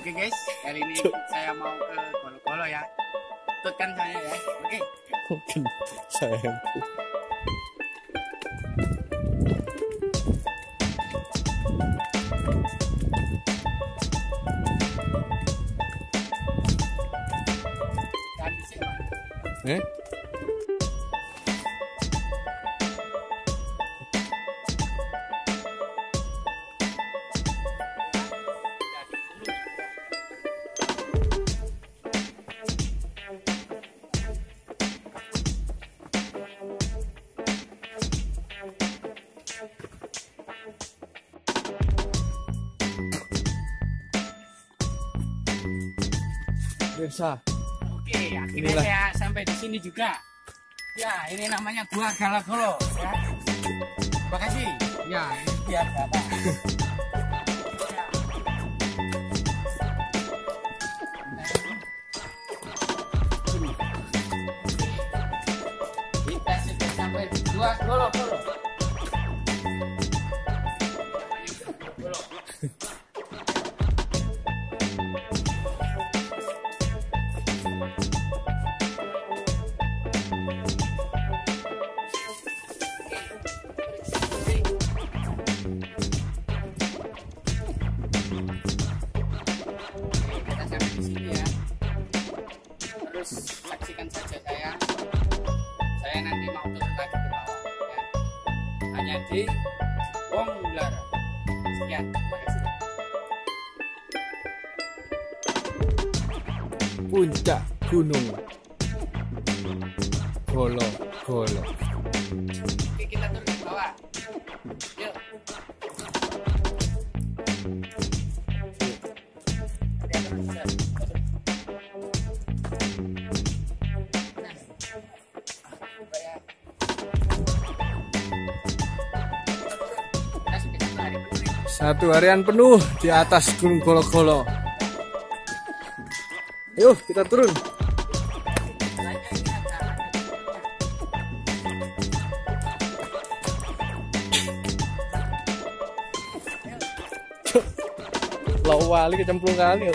Oke guys, kali ini saya mau ke Golo-Golo ya. Tutkan saya ya. Oke. Mungkin sayang. Dan di sini. Eh? Pemirsa, Oke, akhirnya Inilah. saya sampai di sini juga. Ya, ini namanya Gua Golo-Golo ya. Terima kasih. Ya, ini biar Bapak. Ya. Ini. Kita sudah sampai di Gua Golo-Golo. Golo. Kita sampai di sini ya. Terus saksikan saja saya. Saya nanti mau turun lagi ke bawah ya. Hanya di Wong Lara. Sekian, terima kasih. puncak gunung Golo-Golo. Oke, kita turun ke bawah. Yuk. Hati-hati, Ustaz. Nah. Supaya kita sekitar hari dulu. Satu harian penuh di atas gunung Golo-Golo. Ayo kita turun. Lawali kecemplung kali.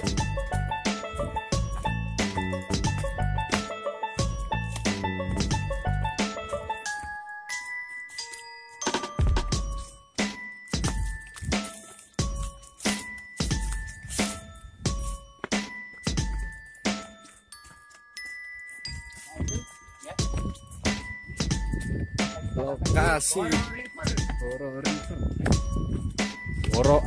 Lokasi Goro River. Goro.